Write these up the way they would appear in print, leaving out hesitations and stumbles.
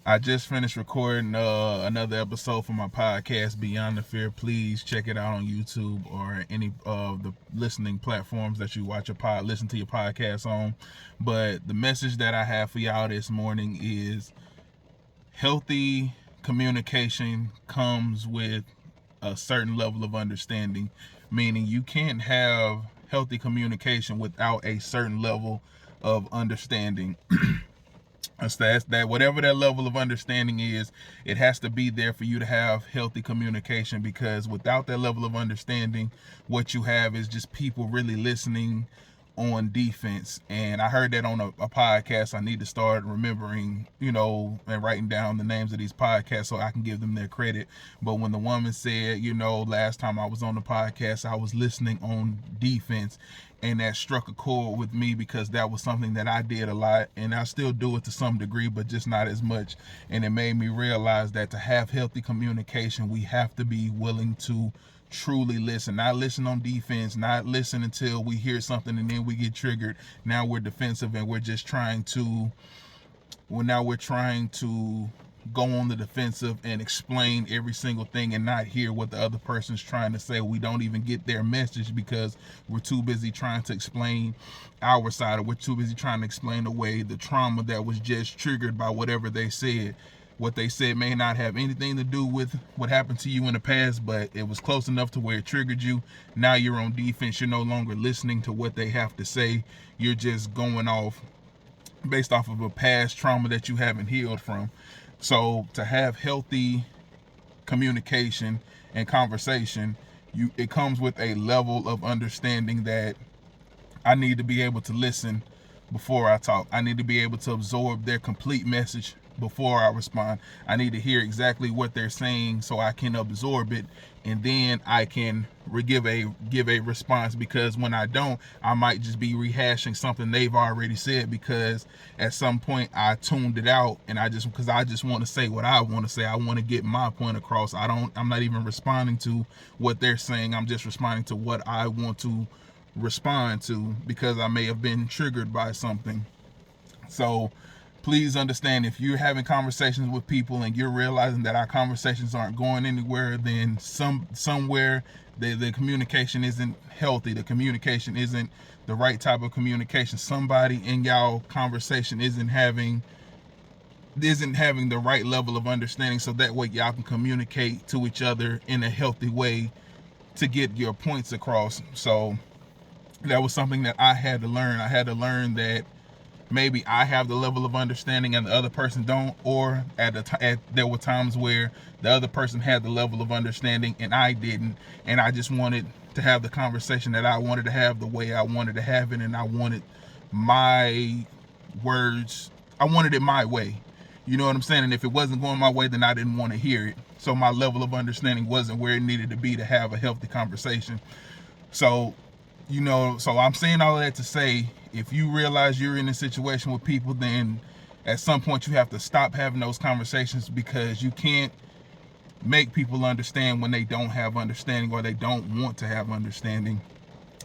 I just finished recording another episode for my podcast, Beyond the Fear. Please check it out on YouTube or any of the listening platforms that you listen to your podcast on. But the message that I have for y'all this morning is healthy communication comes with a certain level of understanding, meaning you can't have healthy communication without a certain level of understanding. That's that whatever that level of understanding is, it has to be there for you to have healthy communication, because without that level of understanding, what you have is just people really listening on defense. And I heard that on a podcast. I need to start remembering, and writing down the names of these podcasts so I can give them their credit. But when the woman said, last time I was on the podcast, I was listening on defense, and that struck a chord with me, because that was something that I did a lot, and I still do it to some degree, but just not as much. And it made me realize that to have healthy communication, we have to be willing to truly listen, not listen on defense, not listen until we hear something and then we get triggered. Now we're defensive and we're trying to go on the defensive and explain every single thing and not hear what the other person's trying to say. We don't even get their message because we're too busy trying to explain our side, or we're too busy trying to explain away the trauma that was just triggered by whatever they said. What they said may not have anything to do with what happened to you in the past, but it was close enough to where it triggered you. Now you're on defense. You're no longer listening to what they have to say. You're just going off based off of a past trauma that you haven't healed from. So to have healthy communication and conversation, it comes with a level of understanding that I need to be able to listen before I talk. I need to be able to absorb their complete message before I respond. I need to hear exactly what they're saying so I can absorb it, and then I can give a response. Because when I don't, I might just be rehashing something they've already said, because at some point I tuned it out, and I just want to say what I want to say. I want to get my point across. I'm not even responding to what they're saying. I'm just responding to what I want to respond to, because I may have been triggered by something. So please understand, if you're having conversations with people and you're realizing that our conversations aren't going anywhere, then somewhere the communication isn't healthy. The communication isn't the right type of communication. Somebody in y'all conversation isn't having the right level of understanding, so that way y'all can communicate to each other in a healthy way to get your points across. So that was something that I had to learn. I had to learn that maybe I have the level of understanding and the other person don't, or there were times where the other person had the level of understanding and I didn't, and I just wanted to have the conversation that I wanted to have the way I wanted to have it, and I wanted my words, I wanted it my way. You know what I'm saying? And if it wasn't going my way, then I didn't want to hear it. So my level of understanding wasn't where it needed to be to have a healthy conversation. So so I'm saying all of that to say, if you realize you're in a situation with people, then at some point you have to stop having those conversations, because you can't make people understand when they don't have understanding, or they don't want to have understanding.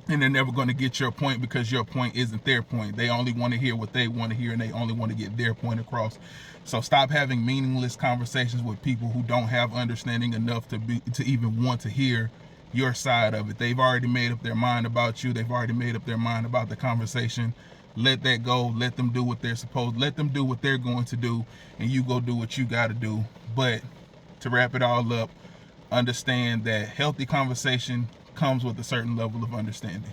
And they're never going to get your point, because your point isn't their point. They only want to hear what they want to hear, and they only want to get their point across. So stop having meaningless conversations with people who don't have understanding enough to even want to hear your side of it. They've already made up their mind about you. They've already made up their mind about the conversation. Let that go. Let them do what let them do what they're going to do, and you go do what you got to do. But to wrap it all up, understand that healthy conversation comes with a certain level of understanding.